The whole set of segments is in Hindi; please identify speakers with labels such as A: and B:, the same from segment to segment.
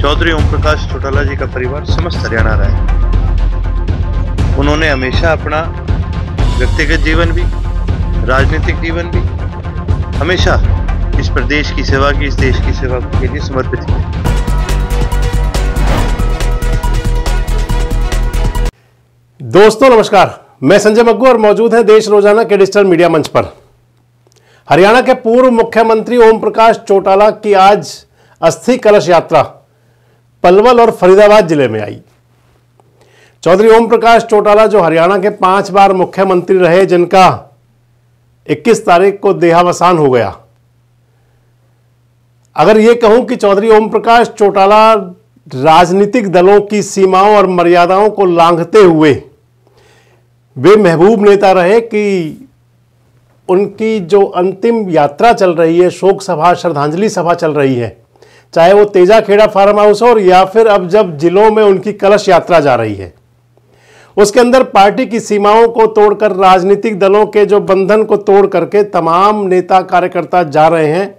A: चौधरी ओम प्रकाश चौटाला जी का परिवार समस्त हरियाणा रहा है। उन्होंने हमेशा अपना व्यक्तिगत जीवन भी, राजनीतिक जीवन भी हमेशा इस प्रदेश की सेवा की, इस देश की सेवा के लिए समर्पित किया।
B: दोस्तों नमस्कार, मैं संजय मग्गू और मौजूद है देश रोजाना के डिजिटल मीडिया मंच पर। हरियाणा के पूर्व मुख्यमंत्री ओम प्रकाश चौटाला की आज अस्थि कलश यात्रा पलवल और फरीदाबाद जिले में आई। चौधरी ओम प्रकाश चौटाला जो हरियाणा के 5 बार मुख्यमंत्री रहे, जिनका 21 तारीख को देहावसान हो गया। अगर यह कहूं कि चौधरी ओम प्रकाश चौटाला राजनीतिक दलों की सीमाओं और मर्यादाओं को लांघते हुए वे महबूब नेता रहे कि उनकी जो अंतिम यात्रा चल रही है, शोक सभा, श्रद्धांजलि सभा चल रही है, चाहे वो तेजाखेड़ा फार्म हाउस हो या फिर अब जब जिलों में उनकी कलश यात्रा जा रही है, उसके अंदर पार्टी की सीमाओं को तोड़कर, राजनीतिक दलों के जो बंधन को तोड़ करके तमाम नेता कार्यकर्ता जा रहे हैं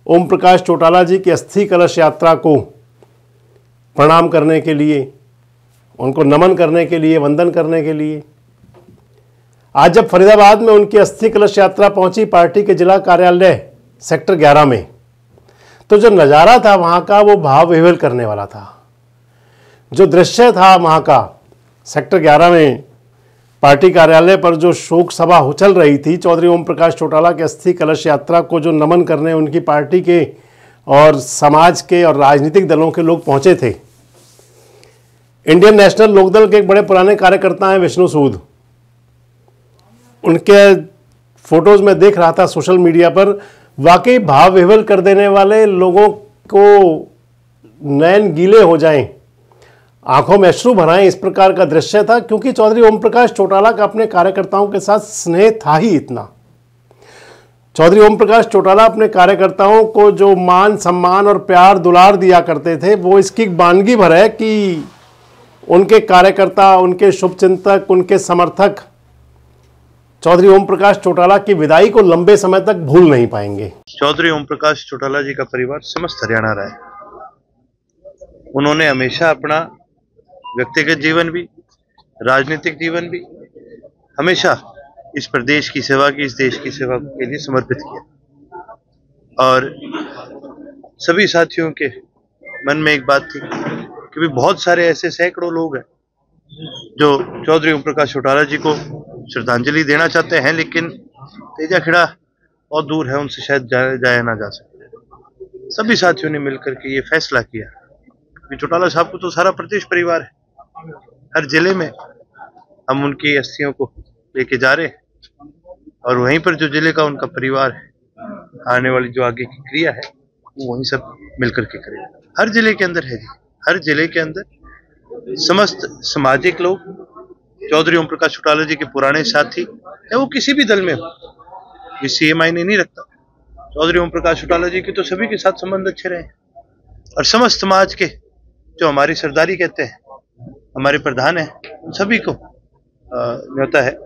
B: ओम प्रकाश चौटाला जी की अस्थि कलश यात्रा को प्रणाम करने के लिए, उनको नमन करने के लिए, वंदन करने के लिए। आज जब फरीदाबाद में उनकी अस्थि कलश यात्रा पहुंची पार्टी के जिला कार्यालय सेक्टर 11 में, तो जो नज़ारा था वहाँ का वो भाव विह्वल करने वाला था। जो दृश्य था वहाँ का सेक्टर 11 में पार्टी कार्यालय पर जो शोक सभा चल रही थी, चौधरी ओम प्रकाश चौटाला के अस्थि कलश यात्रा को जो नमन करने उनकी पार्टी के और समाज के और राजनीतिक दलों के लोग पहुँचे थे। इंडियन नेशनल लोकदल के एक बड़े पुराने कार्यकर्ता हैं विष्णु सूद, उनके फोटोज़ में देख रहा था सोशल मीडिया पर। वाकई भाव विह्वल कर देने वाले, लोगों को नैन गीले हो जाएं, आंखों में अश्रु भर आएं, इस प्रकार का दृश्य था। क्योंकि चौधरी ओम प्रकाश चौटाला का अपने कार्यकर्ताओं के साथ स्नेह था ही इतना। चौधरी ओम प्रकाश चौटाला अपने कार्यकर्ताओं को जो मान, सम्मान और प्यार दुलार दिया करते थे, वो इसकी वानगी भर है कि उनके कार्यकर्ता, उनके शुभचिंतक, उनके समर्थक चौधरी ओम प्रकाश चौटाला की विदाई को लंबे समय तक भूल नहीं पाएंगे।
A: चौधरी ओम प्रकाश चौटाला जी का परिवार समस्त हरियाणा रहा है। उन्होंने हमेशा अपना व्यक्तिगत जीवन भी, राजनीतिक जीवन भी हमेशा इस प्रदेश की सेवा की, इस देश की सेवा के लिए समर्पित किया। और सभी साथियों के मन में एक बात थी कि बहुत सारे ऐसे सैकड़ों लोग हैं जो चौधरी ओम प्रकाश चौटाला जी को श्रद्धांजलि देना चाहते हैं, लेकिन तेजाखेड़ा बहुत दूर है, उनसे शायद जाया ना जा सके। सभी साथियों ने मिलकर के ये फैसला किया कि चौटाला साहब को तो सारा प्रदेश परिवार है, हर जिले में हम उनकी अस्थियों को लेके जा रहे हैं और वहीं पर जो जिले का उनका परिवार है, आने वाली जो आगे की क्रिया है वो वहीं सब मिलकर के करें। हर जिले के अंदर है जी, हर जिले के अंदर समस्त सामाजिक लोग चौधरी ओम प्रकाश चौटाला जी के पुराने साथी, या वो किसी भी दल में हो, इससे ये मायने नहीं रखता। चौधरी ओम प्रकाश चौटाला जी के तो सभी के साथ संबंध अच्छे रहे और समस्त समाज के जो हमारी सरदारी कहते हैं, हमारे प्रधान हैं, उन सभी को न्योता है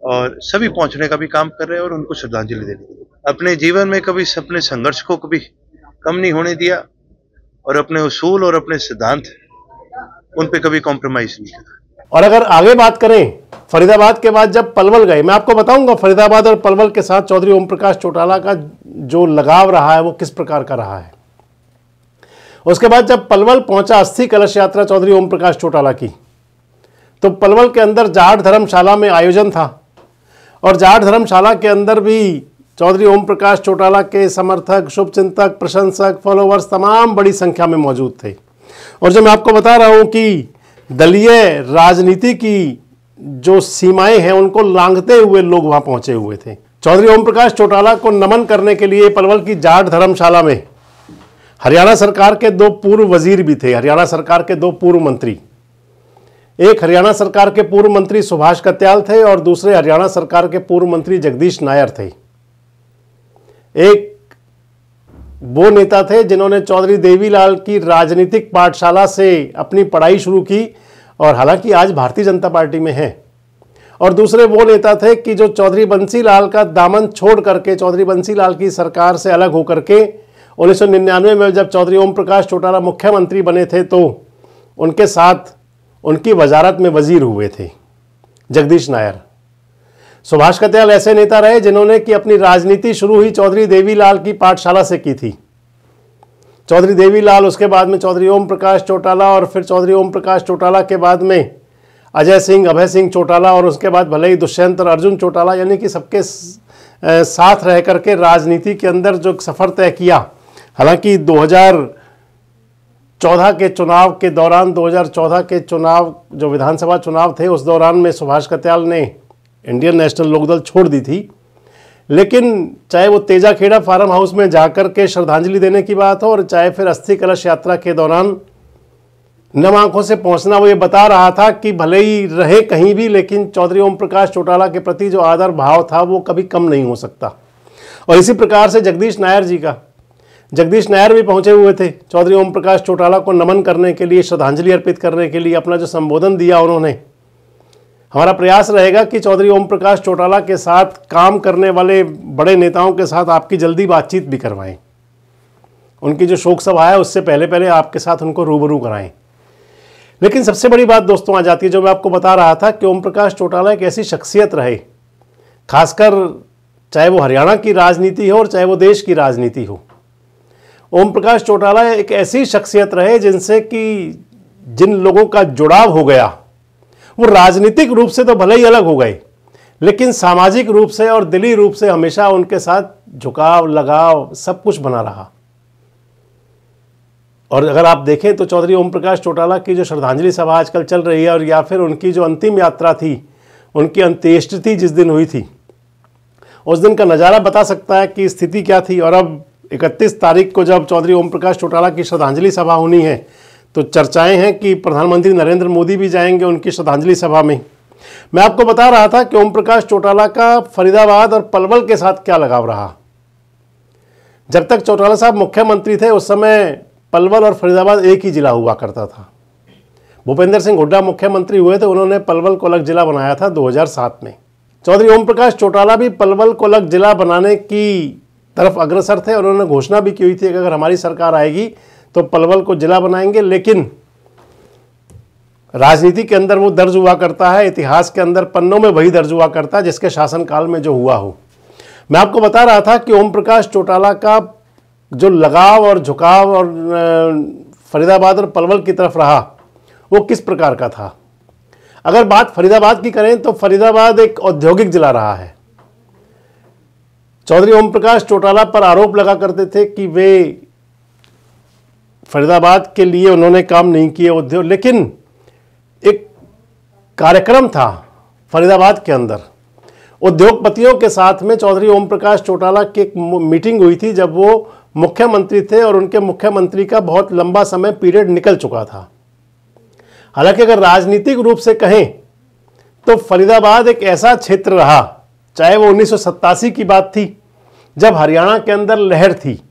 A: और सभी पहुंचने का भी काम कर रहे हैं और उनको श्रद्धांजलि देने। अपने जीवन में कभी अपने संघर्ष को कभी कम नहीं होने दिया और अपने उसूल और अपने सिद्धांत उन पे कभी कॉम्प्रोमाइज नहीं किया।
B: और अगर आगे बात करें, फरीदाबाद के बाद जब पलवल गए, मैं आपको बताऊंगा फरीदाबाद और पलवल के साथ चौधरी ओम प्रकाश चौटाला का जो लगाव रहा है वो किस प्रकार का रहा है। उसके बाद जब पलवल पहुंचा अस्थि कलश यात्रा चौधरी ओम प्रकाश चौटाला की, तो पलवल के अंदर जाट धर्मशाला में आयोजन था और जाट धर्मशाला के अंदर भी चौधरी ओम प्रकाश चौटाला के समर्थक, शुभचिंतक, प्रशंसक, फॉलोवर्स तमाम बड़ी संख्या में मौजूद थे। और जो मैं आपको बता रहा हूं कि दलीय राजनीति की जो सीमाएं हैं उनको लांघते हुए लोग वहां पहुंचे हुए थे। चौधरी ओम प्रकाश चौटाला को नमन करने के लिए पलवल की जाट धर्मशाला में हरियाणा सरकार के 2 पूर्व वजीर भी थे, हरियाणा सरकार के 2 पूर्व मंत्री। एक हरियाणा सरकार के पूर्व मंत्री सुभाष कत्याल थे और दूसरे हरियाणा सरकार के पूर्व मंत्री जगदीश नायर थे। एक वो नेता थे जिन्होंने चौधरी देवीलाल की राजनीतिक पाठशाला से अपनी पढ़ाई शुरू की और हालांकि आज भारतीय जनता पार्टी में हैं। और दूसरे वो नेता थे कि जो चौधरी बंसीलाल का दामन छोड़ करके, चौधरी बंसीलाल की सरकार से अलग होकर के 1999 में जब चौधरी ओम प्रकाश चौटाला मुख्यमंत्री बने थे तो उनके साथ उनकी वजारत में वजीर हुए थे जगदीश नायर। सुभाष कत्याल ऐसे नेता रहे जिन्होंने कि अपनी राजनीति शुरू ही चौधरी देवीलाल की पाठशाला से की थी। चौधरी देवीलाल, उसके बाद में चौधरी ओम प्रकाश चौटाला और फिर चौधरी ओम प्रकाश चौटाला के बाद में अजय सिंह, अभय सिंह चौटाला और उसके बाद भले ही दुष्यंत और अर्जुन चौटाला, यानी कि सबके साथ रह करके राजनीति के अंदर जो सफ़र तय किया। हालांकि 2014 के चुनाव के दौरान, 2014 के चुनाव जो विधानसभा चुनाव थे उस दौरान में सुभाष कत्याल ने इंडियन नेशनल लोकदल छोड़ दी थी, लेकिन चाहे वो तेजा खेड़ा फार्म हाउस में जाकर के श्रद्धांजलि देने की बात हो और चाहे फिर अस्थि कलश यात्रा के दौरान नम आंखों से पहुंचना, वो ये बता रहा था कि भले ही रहे कहीं भी लेकिन चौधरी ओम प्रकाश चौटाला के प्रति जो आदर भाव था वो कभी कम नहीं हो सकता। और इसी प्रकार से जगदीश नायर जी का, जगदीश नायर भी पहुंचे हुए थे चौधरी ओम प्रकाश चौटाला को नमन करने के लिए, श्रद्धांजलि अर्पित करने के लिए। अपना जो संबोधन दिया उन्होंने, हमारा प्रयास रहेगा कि चौधरी ओम प्रकाश चौटाला के साथ काम करने वाले बड़े नेताओं के साथ आपकी जल्दी बातचीत भी करवाएं। उनकी जो शोक सभा है उससे पहले पहले आपके साथ उनको रूबरू कराएं। लेकिन सबसे बड़ी बात दोस्तों आ जाती है, जो मैं आपको बता रहा था कि ओम प्रकाश चौटाला एक ऐसी शख्सियत रहे, खासकर चाहे वो हरियाणा की राजनीति हो और चाहे वो देश की राजनीति हो। ओम प्रकाश चौटाला एक ऐसी शख्सियत रहे जिनसे कि जिन लोगों का जुड़ाव हो गया वो राजनीतिक रूप से तो भले ही अलग हो गए, लेकिन सामाजिक रूप से और दिली रूप से हमेशा उनके साथ झुकाव, लगाव सब कुछ बना रहा। और अगर आप देखें तो चौधरी ओम प्रकाश चौटाला की जो श्रद्धांजलि सभा आजकल चल रही है और या फिर उनकी जो अंतिम यात्रा थी, उनकी अंत्येष्टि थी जिस दिन हुई थी, उस दिन का नज़ारा बता सकता है कि स्थिति क्या थी। और अब 31 तारीख को जब चौधरी ओम प्रकाश चौटाला की श्रद्धांजलि सभा होनी है तो चर्चाएं हैं कि प्रधानमंत्री नरेंद्र मोदी भी जाएंगे उनकी श्रद्धांजलि सभा में। मैं आपको बता रहा था कि ओम प्रकाश चौटाला का फरीदाबाद और पलवल के साथ क्या लगाव रहा। जब तक चौटाला साहब मुख्यमंत्री थे उस समय पलवल और फरीदाबाद एक ही जिला हुआ करता था। भूपेंद्र सिंह हुड्डा मुख्यमंत्री हुए थे, उन्होंने पलवल को अलग जिला बनाया था 2007 में। चौधरी ओम प्रकाश चौटाला भी पलवल को अलग जिला बनाने की तरफ अग्रसर थे और उन्होंने घोषणा भी की हुई थी कि अगर हमारी सरकार आएगी तो पलवल को जिला बनाएंगे। लेकिन राजनीति के अंदर वो दर्ज हुआ करता है, इतिहास के अंदर पन्नों में वही दर्ज हुआ करता है जिसके शासनकाल में जो हुआ हो। मैं आपको बता रहा था कि ओम प्रकाश चौटाला का जो लगाव और झुकाव और फरीदाबाद और पलवल की तरफ रहा वो किस प्रकार का था। अगर बात फरीदाबाद की करें तो फरीदाबाद एक औद्योगिक जिला रहा है। चौधरी ओम प्रकाश चौटाला पर आरोप लगा करते थे कि वे फरीदाबाद के लिए उन्होंने काम नहीं किए उद्योग, लेकिन एक कार्यक्रम था फरीदाबाद के अंदर उद्योगपतियों के साथ में। चौधरी ओम प्रकाश चौटाला की एक मीटिंग हुई थी जब वो मुख्यमंत्री थे और उनके मुख्यमंत्री का बहुत लंबा समय पीरियड निकल चुका था। हालांकि अगर राजनीतिक रूप से कहें तो फरीदाबाद एक ऐसा क्षेत्र रहा, चाहे वो 1987 की बात थी जब हरियाणा के अंदर लहर थी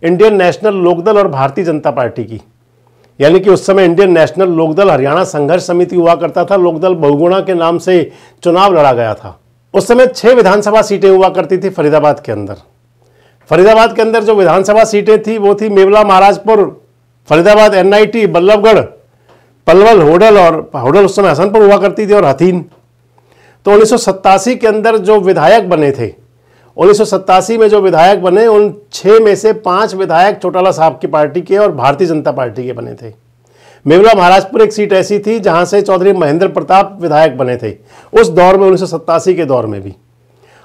B: इंडियन नेशनल लोकदल और भारतीय जनता पार्टी की, यानी कि उस समय इंडियन नेशनल लोकदल हरियाणा संघर्ष समिति हुआ करता था, लोकदल बहुगुणा के नाम से चुनाव लड़ा गया था। उस समय 6 विधानसभा सीटें हुआ करती थी फरीदाबाद के अंदर। फरीदाबाद के अंदर जो विधानसभा सीटें थी वो थी मेवला महाराजपुर, फरीदाबाद NIT, बल्लभगढ़, पलवल, होडल, और होडल उस समय हसनपुर हुआ करती थी, और हथीन। तो 1987 के अंदर जो विधायक बने थे, 1987 में जो विधायक बने उन 6 में से 5 विधायक चौटाला साहब की पार्टी के और भारतीय जनता पार्टी के बने थे। मेवला महाराजपुर एक सीट ऐसी थी जहां से चौधरी महेंद्र प्रताप विधायक बने थे उस दौर में, 1987 के दौर में भी।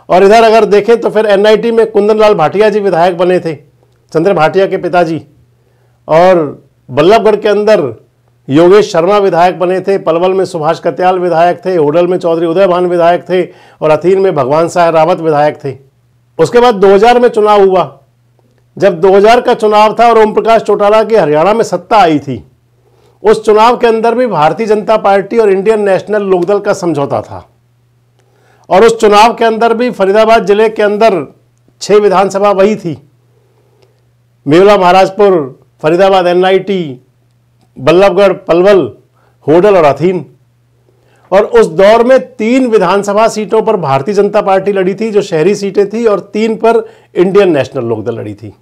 B: और इधर अगर देखें तो फिर NIT में कुंदन लाल भाटिया जी विधायक बने थे, चंद्र भाटिया के पिताजी। और बल्लभगढ़ के अंदर योगेश शर्मा विधायक बने थे, पलवल में सुभाष कत्याल विधायक थे, होडल में चौधरी उदयभान विधायक थे और हथीन में भगवान साय रावत विधायक थे। उसके बाद 2000 में चुनाव हुआ। जब 2000 का चुनाव था और ओम प्रकाश चौटाला की हरियाणा में सत्ता आई थी, उस चुनाव के अंदर भी भारतीय जनता पार्टी और इंडियन नेशनल लोकदल का समझौता था। और उस चुनाव के अंदर भी फरीदाबाद जिले के अंदर 6 विधानसभा वही थी, मेवला महाराजपुर, फरीदाबाद NIT, बल्लभगढ़, पलवल, होडल और हथीन। और उस दौर में 3 विधानसभा सीटों पर भारतीय जनता पार्टी लड़ी थी जो शहरी सीटें थी, और 3 पर इंडियन नेशनल लोकदल लड़ी थी।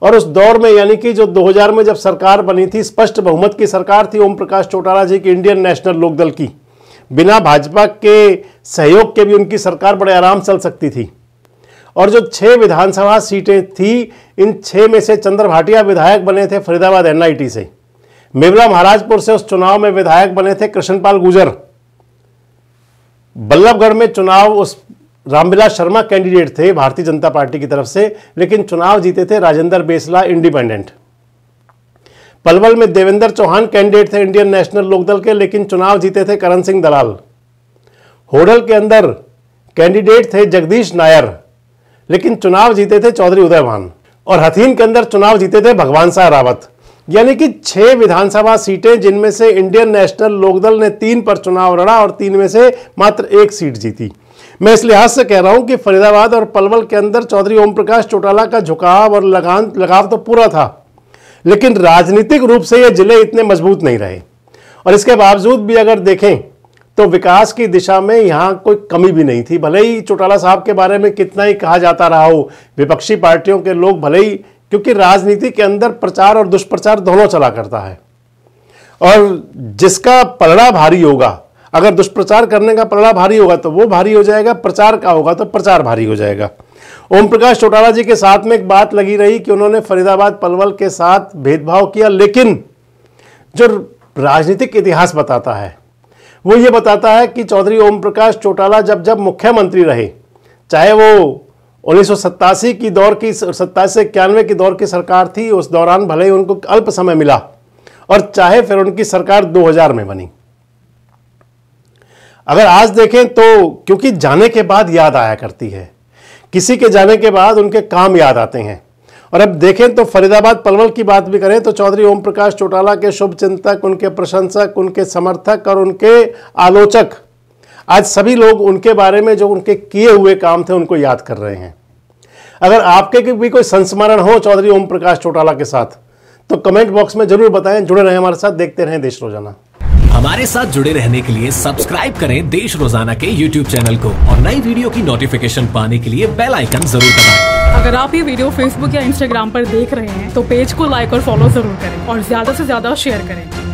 B: और उस दौर में यानी कि जो 2000 में जब सरकार बनी थी, स्पष्ट बहुमत की सरकार थी ओम प्रकाश चौटाला जी की इंडियन नेशनल लोकदल की, बिना भाजपा के सहयोग के भी उनकी सरकार बड़े आराम चल सकती थी। और जो 6 विधानसभा सीटें थी, इन 6 में से चंद्र भाटिया विधायक बने थे फरीदाबाद एनआईटी से, मेवला महाराजपुर से उस चुनाव में विधायक बने थे कृष्णपाल गुर्जर, बल्लभगढ़ में चुनाव उस रामविलास शर्मा कैंडिडेट थे भारतीय जनता पार्टी की तरफ से, लेकिन चुनाव जीते थे राजेंद्र बेसला इंडिपेंडेंट। पलवल में देवेंद्र चौहान कैंडिडेट थे इंडियन नेशनल लोकदल के, लेकिन चुनाव जीते थे करण सिंह दलाल। होडल के अंदर कैंडिडेट थे जगदीश नायर, लेकिन चुनाव जीते थे चौधरी उदयभान। और हथीन के अंदर चुनाव जीते थे भगवान शाह रावत। यानी कि 6 विधानसभा सीटें, जिनमें से इंडियन नेशनल लोकदल ने 3 पर चुनाव लड़ा और 3 में से मात्र 1 सीट जीती। मैं इस लिहाज से कह रहा हूं कि फरीदाबाद और पलवल के अंदर चौधरी ओम प्रकाश चौटाला का झुकाव और लगाव तो पूरा था, लेकिन राजनीतिक रूप से ये जिले इतने मजबूत नहीं रहे। और इसके बावजूद भी अगर देखें तो विकास की दिशा में यहाँ कोई कमी भी नहीं थी। भले ही चौटाला साहब के बारे में कितना ही कहा जाता रहा हो, विपक्षी पार्टियों के लोग भले ही, क्योंकि राजनीति के अंदर प्रचार और दुष्प्रचार दोनों चला करता है, और जिसका पलड़ा भारी होगा, अगर दुष्प्रचार करने का पलड़ा भारी होगा तो वो भारी हो जाएगा, प्रचार का होगा तो प्रचार भारी हो जाएगा। ओम प्रकाश चौटाला जी के साथ में एक बात लगी रही कि उन्होंने फरीदाबाद पलवल के साथ भेदभाव किया, लेकिन जो राजनीतिक इतिहास बताता है वो ये बताता है कि चौधरी ओम प्रकाश चौटाला जब मुख्यमंत्री रहे, चाहे वो 1987 की दौर की 87 से 91 की दौर की सरकार थी, उस दौरान भले ही उनको अल्प समय मिला, और चाहे फिर उनकी सरकार 2000 में बनी। अगर आज देखें तो क्योंकि जाने के बाद याद आया करती है, किसी के जाने के बाद उनके काम याद आते हैं। और अब देखें तो फरीदाबाद पलवल की बात भी करें तो चौधरी ओम प्रकाश चौटाला के शुभचिंतक, उनके प्रशंसक, उनके समर्थक और उनके आलोचक, आज सभी लोग उनके बारे में जो उनके किए हुए काम थे उनको याद कर रहे हैं। अगर आपके भी कोई संस्मरण हो चौधरी ओम प्रकाश चौटाला के साथ तो कमेंट बॉक्स में जरूर बताएं। जुड़े रहें हमारे साथ, देखते रहें देश रोजाना।
C: हमारे साथ जुड़े रहने के लिए सब्सक्राइब करें देश रोजाना के YouTube चैनल को, और नई वीडियो की नोटिफिकेशन पाने के लिए बेल आइकन जरूर दबाएं।
D: अगर आप ये वीडियो Facebook या Instagram पर देख रहे हैं तो पेज को लाइक और फॉलो जरूर करें और ज्यादा से ज्यादा शेयर करें।